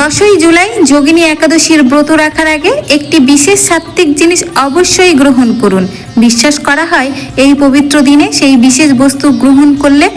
10ই জুলাই যোগিনী একাদশীর ব্রত রাখার আগে একটি বিশেষ সাত্ত্বিক জিনিস অবশ্যই গ্রহণ করুন। বিশ্বাস করা হয় এই পবিত্র দিনে সেই বিশেষ বস্তু গ্রহণ করলে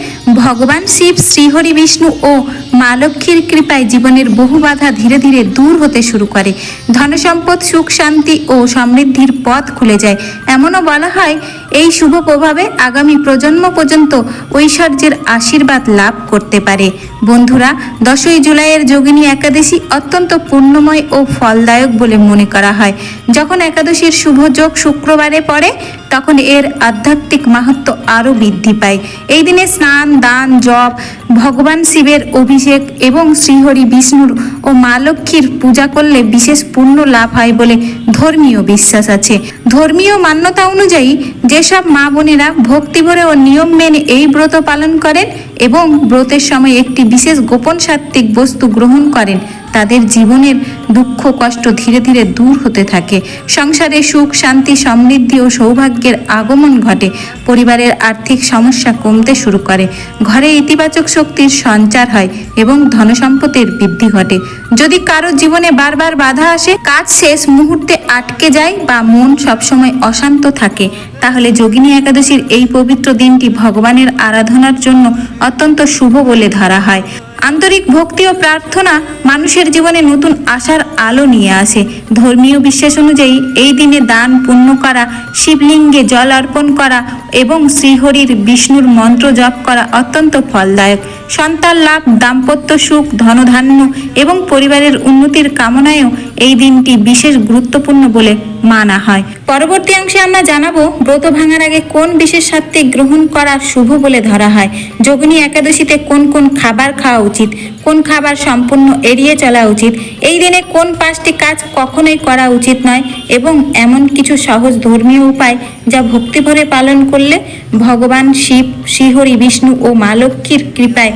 ভগবান শিব, শ্রীহরি বিষ্ণু ও মা লক্ষ্মীর কৃপায় জীবনের বহু বাধা ধীরে ধীরে দূর হতে শুরু করে। ধনসম্পদ, সুখ, শান্তি ও সমৃদ্ধির পথ খুলে যায়। এমনও বলা হয় এই শুভ প্রভাবে আগামী প্রজন্ম পর্যন্ত ঐশ্বর্যের আশীর্বাদ লাভ করতে পারে। বন্ধুরা, 10ই জুলাইয়ের যোগিনী একাদশী অত্যন্ত পুণ্যময় ও ফলদায়ক বলে মনে করা হয়। যখন একাদশীর শুভ যোগ শুক্রবারে পড়ে তখন এর আধ্যাত্মিক মাহাত্ম্য আরও বৃদ্ধি পায়। এই দিনে স্নান, দান, জপ, ভগবান শিবের অভিষেক এবং শ্রীহরি বিষ্ণুর ও মা লক্ষ্মীর পূজা করলে বিশেষ পুণ্য লাভ হয় বলে ধর্মীয় বিশ্বাস আছে। ধর্মীয় মান্যতা অনুযায়ী যেসব মা বোনেরা ভক্তিভরে ও নিয়ম মেনে এই ব্রত পালন করেন এবং ব্রতের সময় একটি বিশেষ গোপন সাত্ত্বিক বস্তু গ্রহণ করেন তাদের জীবনের দুঃখ কষ্ট ধীরে ধীরে দূর হতে থাকে। সংসারে সুখ, শান্তি, সমৃদ্ধি ও সৌভাগ্যের আগমন ঘটে। পরিবারের আর্থিক সমস্যা কমতে শুরু করে। ঘরে ইতিবাচক শক্তির সঞ্চার হয় এবং ধনসম্পদের বৃদ্ধি ঘটে। যদি কারো জীবনে বারবার বাধা আসে, কাজ শেষ মুহূর্তে আটকে যায় বা মন সবসময় অশান্ত থাকে, তাহলে যোগিনী একাদশীর এই পবিত্র দিনটি ভগবানের আরাধনার জন্য অত্যন্ত শুভ বলে ধরা হয়। আন্তরিক ভক্তি ও প্রার্থনা মানুষের জীবনে নতুন আশার আলো নিয়ে আসে। ধর্মীয় বিশ্বাস অনুযায়ী এই দিনে দান পুণ্য করা, শিবলিঙ্গে জল অর্পণ করা এবং শ্রীহরির বিষ্ণুর মন্ত্র জপ করা অত্যন্ত ফলদায়ক। সন্তান লাভ, দাম্পত্য সুখ, ধনধান্য এবং পরিবারের উন্নতির কামনায়ও এই দিনটি বিশেষ গুরুত্বপূর্ণ বলে মানা হয়। পরবর্তী অংশে আমরা জানাবো ব্রত ভাঙার আগে কোন বিশেষ সাত্ত্বিক গ্রহণ করা শুভ বলে ধরা হয়, যোগিনী একাদশীতে কোন কোন খাবার খাওয়া উচিত, কোন খাবার সম্পূর্ণ এড়িয়ে চলা উচিত, এই দিনে কোন 5টি কাজ কখনোই করা উচিত নয় এবং এমন কিছু সহজ ধর্মীয় উপায় যা ভক্তিভরে পালন করলে ভগবান শিব, শ্রীহরি বিষ্ণু ও মা লক্ষ্মীর কৃপায়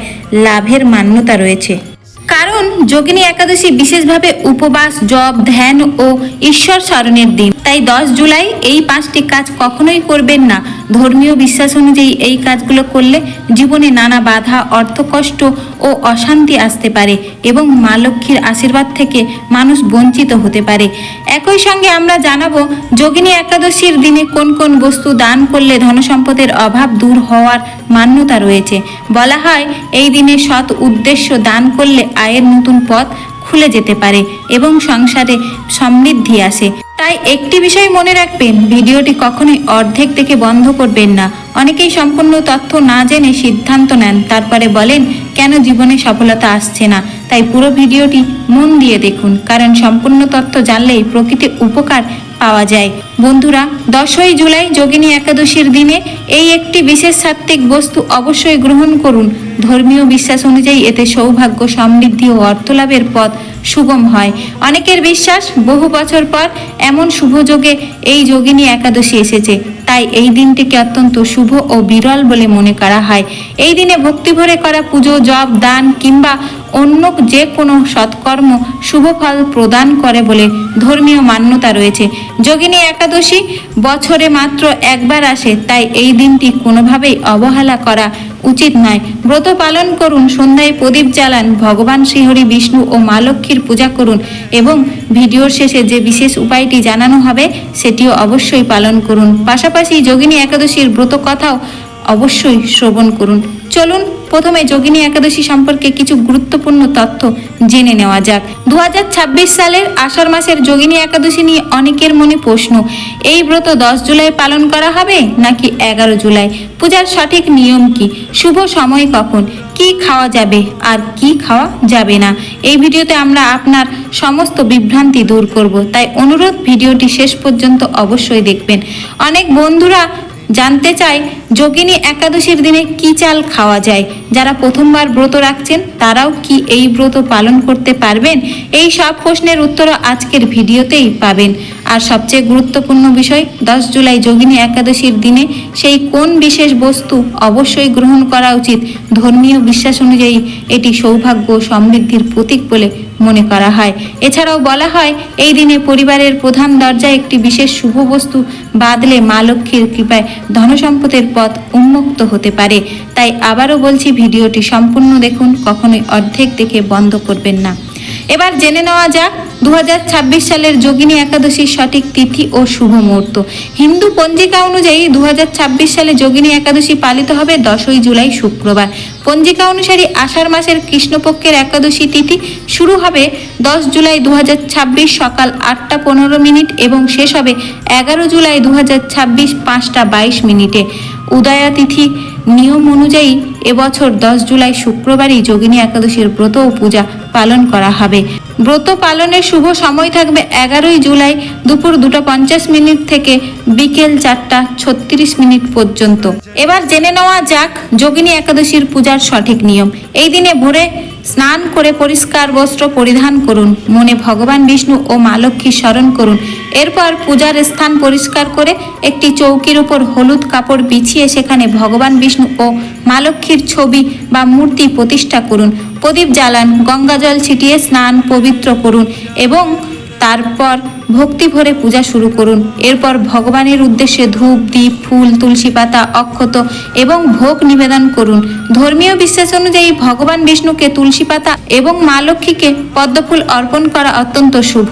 লাভের মান্যতা রয়েছে। কারণ যোগিনী একাদশী বিশেষভাবে উপবাস, জপ, ধ্যান ও ঈশ্বর স্মরণের দিন। তাই 10 জুলাই এই 5টি কাজ কখনোই করবেন না। ধর্মীয় বিশ্বাস অনুযায়ী এই কাজগুলো করলে জীবনে নানা বাধা, অর্থকষ্ট ও অশান্তি আসতে পারে এবং মা লক্ষ্মীর আশীর্বাদ থেকে মানুষ বঞ্চিত হতে পারে। একই সঙ্গে আমরা জানাবো যোগিনী একাদশীর দিনে কোন কোন বস্তু দান করলে ধনসম্পদের অভাব দূর হওয়ার মান্যতা রয়েছে। বলা হয় এই দিনে সৎ উদ্দেশ্য দান করলে আয়ের নতুন পথ খুলে যেতে পারে এবং সংসারে সমৃদ্ধি আসে। তাই একটি বিষয় মনে রাখবেন, ভিডিওটি কখনোই অর্ধেক থেকে বন্ধ করবেন না। অনেকেই সম্পূর্ণ তথ্য না জেনে সিদ্ধান্ত নেন, তারপরে বলেন কেন জীবনে সফলতা আসছে না। তাই পুরো ভিডিওটি মন দিয়ে দেখুন, কারণ সম্পূর্ণ তথ্য জানলেই প্রকৃত উপকার পাওয়া যায়। বন্ধুরা, 10ই জুলাই যোগিনী একাদশীর দিনে এই একটি বিশেষ সাত্ত্বিক বস্তু অবশ্যই গ্রহণ করুন। ধর্মীয় বিশ্বাস অনুযায়ী এতে সৌভাগ্য, সমৃদ্ধি ও অর্থলাভের পথ সুগম হয়। অনেকের বিশ্বাস বহু বছর পর এমন শুভ যোগে এই যোগিনী একাদশী এসেছে, তাই এই দিনটিকে অত্যন্ত শুভ ও বিরল বলে মনে করা হয়। এই দিনে ভক্তিভরে করা পুজো, জপ, দান কিংবা অন্য যে কোনো সৎকর্ম শুভ ফল প্রদান করে বলে ধর্মীয় মান্যতা রয়েছে। যোগিনী একাদশী বছরে মাত্র একবার আসে, তাই এই দিনটি কোনোভাবেই অবহেলা করা উচিত নয়। ব্রত পালন করুন, সন্ধ্যায় প্রদীপ জ্বালান, ভগবান শ্রীহরি বিষ্ণু ও মা লক্ষ্মীর পূজা করুন এবং ভিডিওর শেষে যে বিশেষ উপায়টি জানানো হবে সেটিও অবশ্যই পালন করুন। পাশাপাশি যোগিনী একাদশীর ব্রত কথাও অবশ্যই শ্রবণ করুন। চলুন প্রথমে যোগিনী একাদশী সম্পর্কে কিছু গুরুত্বপূর্ণ তথ্য জেনে নেওয়া যাক। 2026 সালের আষাঢ় মাসের যোগিনী একাদশী নিয়ে অনেকের মনে প্রশ্ন, এই ব্রত 10 জুলাই পালন করা হবে নাকি 11 জুলাই? পূজার সঠিক নিয়ম কি? শুভ সময় কখন? কি খাওয়া যাবে আর কি খাওয়া যাবে না? এই ভিডিওতে আমরা আপনার সমস্ত বিভ্রান্তি দূর করব, তাই অনুরোধ ভিডিওটি শেষ পর্যন্ত অবশ্যই দেখবেন। অনেক বন্ধুরা জানতে চায় যোগিনী একাদশীর দিনে কি চাল খাওয়া যায়। যারা প্রথমবার ব্রত রাখছেন তারাও কি এই ব্রত পালন করতে পারবেন? এই সব প্রশ্নের উত্তর আজকের ভিডিওতেই পাবেন। আর সবচেয়ে গুরুত্বপূর্ণ বিষয়, 10 জুলাই যোগিনী একাদশীর দিনে সেই কোন বিশেষ বস্তু অবশ্যই গ্রহণ করা উচিত। ধর্মীয় বিশ্বাস অনুযায়ী এটি সৌভাগ্য ও সমৃদ্ধির প্রতীক বলে মনে করা হয়। এছাড়াও বলা হয় এই দিনে পরিবারের প্রধান দরজায় একটি বিশেষ শুভ বস্তু বাঁধলে মা লক্ষ্মীর কৃপায় ধনসম্পদের পথ উন্মুক্ত হতে পারে। তাই আবারও বলছি, ভিডিওটি সম্পূর্ণ দেখুন, কখনোই অর্ধেক দেখে বন্ধ করবেন না। এবার জেনে নেওয়া যাক 2026 সালের যোগিনী একাদশীর সঠিক তিথি ও শুভ মুহূর্ত। হিন্দু পঞ্জিকা অনুযায়ী 2026 সালে যোগিনী একাদশী পালিত হবে 10ই জুলাই শুক্রবার। পঞ্জিকা অনুসারে আষাঢ় মাসের কৃষ্ণপক্ষের একাদশী তিথি শুরু হবে 10 জুলাই 2026 সকাল 8টা 15 মিনিট এবং শেষ হবে 11 জুলাই 2026 5টা 22 মিনিটে। উদয়া তিথি নিয়ম অনুযায়ী এবছর 10 জুলাই শুক্রবারই যোগিনী একাদশীর ব্রত ও পূজা পালন করা হবে। ব্রত পালনের শুভ সময় থাকবে 11ই জুলাই দুপুর 2:50 মিনিট থেকে বিকেল 4:36 মিনিট পর্যন্ত। এবার জেনে নেওয়া যাক যোগিনী একাদশীর পূজার সঠিক নিয়ম। এই দিনে ভোরে স্নান করে পরিষ্কার বস্ত্র পরিধান করুন, মনে ভগবান বিষ্ণু ও মা লক্ষ্মী স্মরণ করুন। এরপর পূজার স্থান পরিষ্কার করে একটি চৌকির উপর হলুদ কাপড় বিছিয়ে সেখানে ভগবান বিষ্ণু ও মা লক্ষ্মীর ছবি বা মূর্তি প্রতিষ্ঠা করুন। প্রদীপ জ্বালান, গঙ্গাজল ছিটিয়ে স্নান পবিত্র করুন এবং তারপর ভক্তি ভরে পূজা শুরু করুন। এরপর ভগবানের উদ্দেশ্যে ধূপ, দীপ, ফুল, তুলসী পাতা, অক্ষত এবং ভোগ নিবেদন করুন। ধর্মীয় বিশ্বাস অনুযায়ী ভগবান বিষ্ণুকে তুলসী পাতা এবং মা লক্ষ্মীকে পদ্মফুল অর্পণ করা অত্যন্ত শুভ।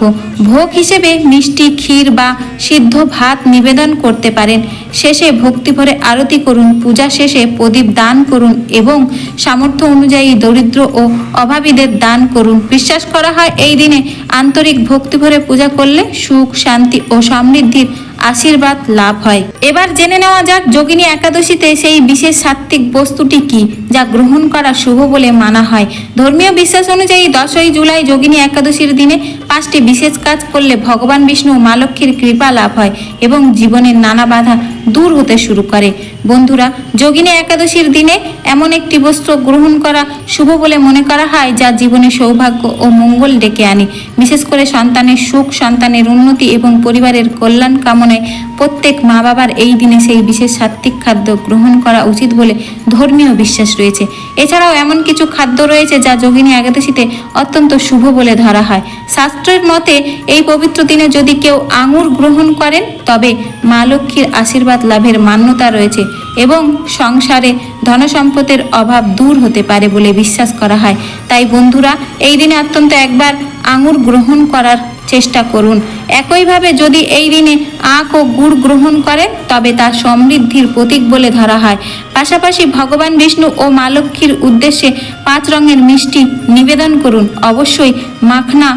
ভোগ হিসেবে মিষ্টি, ক্ষীর বা সিদ্ধ ভাত নিবেদন করতে পারেন। শেষে ভক্তি ভরে আরতি করুন। পূজা শেষে প্রদীপ দান করুন এবং সামর্থ্য অনুযায়ী দরিদ্র ও অভাবীদের দান করুন। বিশ্বাস করা হয় এই দিনে আন্তরিক ভক্তি ভরে পূজা করলে সুখ, শান্তি ও সমৃদ্ধির আশীর্বাদ লাভ হয়। এবার জেনে নেওয়া যাক যোগিনী একাদশীতে সেই বিশেষ সাত্ত্বিক বস্তুটি কি যা গ্রহণ করা শুভ বলে মানা হয়। ধর্মীয় বিশ্বাস অনুযায়ী 10ই জুলাই যোগিনী একাদশীর দিনে 5টি বিশেষ কাজ করলে ভগবান বিষ্ণু ও মা লক্ষ্মীর কৃপা লাভ হয় এবং জীবনের নানা বাধা দূর হতে শুরু করে। বন্ধুরা, যোগিনী একাদশীর দিনে এমন একটি বস্ত্র গ্রহণ করা শুভ বলে মনে করা হয় যা জীবনে সৌভাগ্য ও মঙ্গল ডেকে আনে। বিশেষ করে সন্তানের সুখ, সন্তানের উন্নতি এবং পরিবারের কল্যাণ কামনায় প্রত্যেক মা বাবার এই দিনে সেই বিশেষ সাত্ত্বিক খাদ্য গ্রহণ করা উচিত বলে ধর্মীয় বিশ্বাস রয়েছে। এছাড়াও এমন কিছু খাদ্য রয়েছে যা যোগিনী একাদশীতে অত্যন্ত শুভ বলে ধরা হয়। শাস্ত্রের মতে এই পবিত্র দিনে যদি কেউ আঙুর গ্রহণ করেন তবে মা লক্ষ্মীর আশীর্বাদ লাভের মান্যতা রয়েছে এবং সংসারে ধনসম্পদের অভাব দূর হতে পারে বলে বিশ্বাস করা হয়। তাই বন্ধুরা, এই দিনে অত্যন্ত একবার আঙুর গ্রহণ করার চেষ্টা করুন। একইভাবে যদি এই দিনে আখ ও গুড় গ্রহণ করেন তবে তা সমৃদ্ধির প্রতীক বলে ধরা হয়। পাশাপাশি ভগবান বিষ্ণু ও মা লক্ষ্মীর উদ্দেশ্যে 5 রঙের মিষ্টি নিবেদন করুন। অবশ্যই মাখনা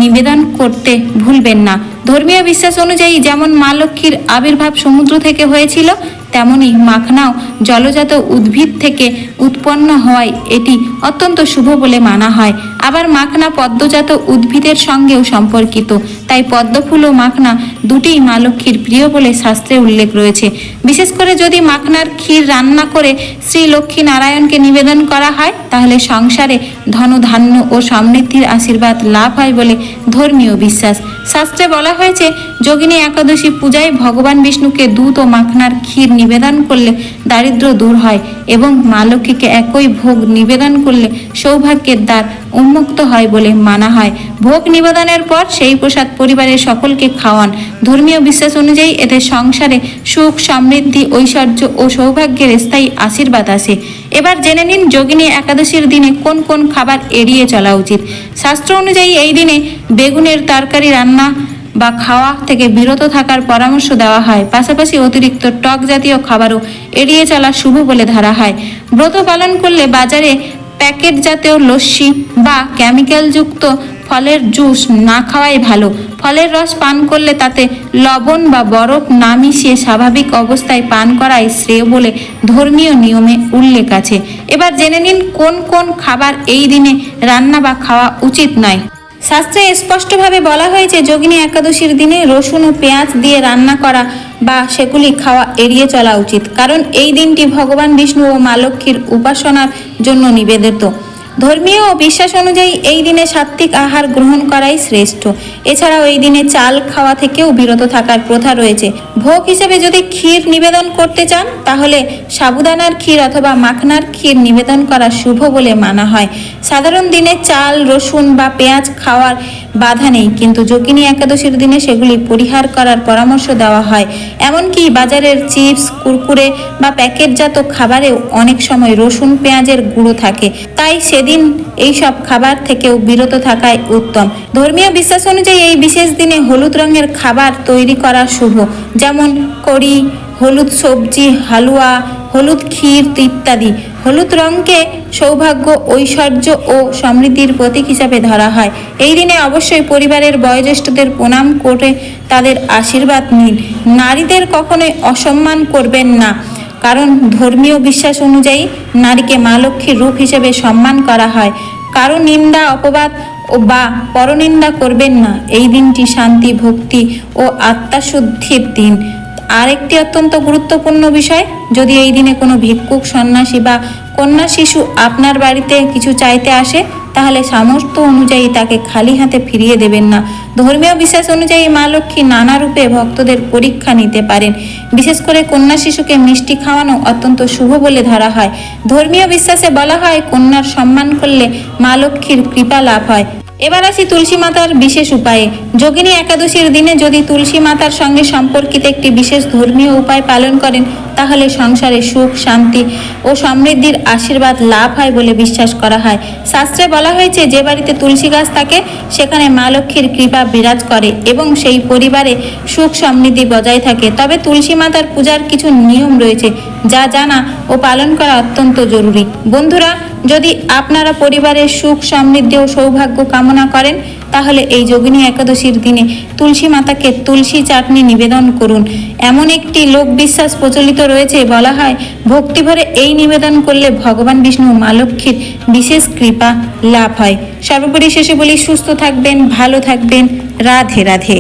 নিবেদন করতে ভুলবেন না। ধর্মীয় বিশ্বাস অনুযায়ী যেমন মা লক্ষ্মীর আবির্ভাব সমুদ্র থেকে হয়েছিল, তেমনি মাখনাও জলজাত উদ্ভিদ থেকে উৎপন্ন হওয়ায় এটি অত্যন্ত শুভ বলে মানা হয়। আবার মাখনা পদ্মজাত উদ্ভিদের সঙ্গেও সম্পর্কিত, তাই পদ্মফুল ও মাখনা দুটিই মা লক্ষ্মীর প্রিয় বলে শাস্ত্রে উল্লেখ রয়েছে। বিশেষ করে যদি মাখনার ক্ষীর রান্না করে শ্রী লক্ষ্মী নারায়ণকে নিবেদন করা হয় তাহলে সংসারে ধনধান্য ও সমৃদ্ধির আশীর্বাদ লাভ হয় বলে ধর্মীয় বিশ্বাস। শাস্ত্রে বলা হয়েছে যোগিনী একাদশী পূজায় ভগবান বিষ্ণুকে দুধ ও মাখনার ক্ষীর নিবেদন করলে দারিদ্র্য দূর হয় এবং মা লক্ষ্মীকে একই ভোগ নিবেদন করলে সৌভাগ্যের দ্বার উন্মুক্ত হয় বলে মানা হয়। ভোগ নিবেদনের পর সেই প্রসাদ পরিবারের সকলকে খাওয়ান। ধর্মীয় বিশ্বাস অনুযায়ী এতে সংসারে সুখ, সমৃদ্ধি, ঐশ্বর্য ও সৌভাগ্যের স্থায়ী আশীর্বাদ আসে। এবার জেনে নিন যোগিনী একাদশীর দিনে কোন কোন খাবার এড়িয়ে চলা উচিত। শাস্ত্র অনুযায়ী এই দিনে বেগুনের তরকারি রান্না বা খাওয়া থেকে বিরত থাকার পরামর্শ দেওয়া হয়। পাশাপাশি অতিরিক্ত টক জাতীয় খাবারও এড়িয়ে চলা শুভ বলে ধরা হয়। ব্রত পালন করলে বাজারে প্যাকেট জাতীয় লস্যি বা কেমিক্যালযুক্ত ফলের জুস না খাওয়াই ভালো। ফলের রস পান করলে তাতে লবণ বা বরফ না মিশিয়ে স্বাভাবিক অবস্থায় পান করাই শ্রেয় বলে ধর্মীয় নিয়মে উল্লেখ আছে। এবার জেনে নিন কোন কোন খাবার এই দিনে রান্না বা খাওয়া উচিত নয়। শাস্ত্রে স্পষ্টভাবে বলা হয়েছে যোগিনী একাদশীর দিনে রসুন ও পেঁয়াজ দিয়ে রান্না করা বা সেগুলি খাওয়া এড়িয়ে চলা উচিত, কারণ এই দিনটি ভগবান বিষ্ণু ও মা লক্ষ্মীর উপাসনার জন্য নিবেদিত। ধর্মীয় ও বিশ্বাস অনুযায়ী এই দিনে সাত্ত্বিক আহার গ্রহণ করাই শ্রেষ্ঠ। এছাড়াও এই দিনে চাল খাওয়া থেকেও বিরত থাকার প্রথা রয়েছে। ভোগ হিসেবে যদি ক্ষীর নিবেদন করতে চান তাহলে সাবুদানার ক্ষীর অথবা মাখনার ক্ষীর নিবেদন করা শুভ বলে মানা হয়। সাধারণ দিনে চাল, রসুন বা পেঁয়াজ খাওয়ার বাধা নেই, কিন্তু যোগিনী একাদশীর দিনে সেগুলি পরিহার করার পরামর্শ দেওয়া হয়। এমনকি বাজারের চিপস, কুরকুরে বা প্যাকেটজাত খাবারেও অনেক সময় রসুন পেঁয়াজের গুঁড়ো থাকে, তাই সেদিন এইসব খাবার থেকেও বিরত থাকাই উত্তম। ধর্মীয় বিশ্বাস অনুযায়ী এই বিশেষ দিনে হলুদ রঙের খাবার তৈরি করা শুভ, যেমন কড়ি, হলুদ সবজি, হালুয়া, হলুদ ক্ষীর ইত্যাদি। হলুদ রঙকে সৌভাগ্য, ঐশ্বর্য ও সমৃদ্ধির প্রতীক হিসাবে ধরা হয়। এই দিনে অবশ্যই পরিবারের বয়োজ্যেষ্ঠদের প্রণাম করে তাদের আশীর্বাদ নিন। নারীদের কখনোই অসম্মান করবেন না, কারণ ধর্মীয় বিশ্বাস অনুযায়ী নারীকে মা লক্ষ্মীর রূপ হিসেবে সম্মান করা হয়। কারো নিন্দা, অপবাদ বা পরনিন্দা করবেন না। এই দিনটি শান্তি, ভক্তি ও আত্মাশুদ্ধির দিন। আর একটি অত্যন্ত গুরুত্বপূর্ণ বিষয়, যদি এই দিনে কোনো ভিক্ষুক, সন্ন্যাসী বা কন্যা শিশু আপনার বাড়িতে কিছু চাইতে আসে, তাহলে সামর্থ্য অনুযায়ী তাকে খালি হাতে ফিরিয়ে দেবেন না। ধর্মীয় বিশ্বাস অনুযায়ী মা লক্ষ্মী নানা রূপে ভক্তদের পরীক্ষা নিতে পারেন। বিশেষ করে কন্যা শিশুকে মিষ্টি খাওয়ানো অত্যন্ত শুভ বলে ধরা হয়। ধর্মীয় বিশ্বাসে বলা হয়, কন্যার সম্মান করলে মা লক্ষ্মীর কৃপা লাভ হয়। এবার আসি তুলসী মাতার বিশেষ উপায়ে। যোগিনী একাদশীর দিনে যদি তুলসী মাতার সঙ্গে সম্পর্কিত একটি বিশেষ ধর্মীয় উপায় পালন করেন, তাহলে সংসারে সুখ, শান্তি ও সমৃদ্ধির আশীর্বাদ লাভ হয় বলে বিশ্বাস করা হয়। শাস্ত্রে বলা হয়েছে, যে বাড়িতে তুলসী গাছ থাকে সেখানে মা লক্ষ্মীর কৃপা বিরাজ করে এবং সেই পরিবারে সুখ সমৃদ্ধি বজায় থাকে। তবে তুলসী মাতার পূজার কিছু নিয়ম রয়েছে, যা জানা ও পালন করা অত্যন্ত জরুরি। বন্ধুরা, যদি আপনারা পরিবারের সুখ, সমৃদ্ধি ও সৌভাগ্য কামনা করেন, তাহলে এই যোগিনী একাদশীর দিনে তুলসী মাতাকে তুলসী চাটনি নিবেদন করুন। এমন একটি লোক বিশ্বাস প্রচলিত রয়েছে, বলা হয় ভক্তিভরে এই নিবেদন করলে ভগবান বিষ্ণু মা লক্ষ্মীর বিশেষ কৃপা লাভ হয়। সর্বোপরি শেষে বলি, সুস্থ থাকবেন, ভালো থাকবেন। রাধে রাধে।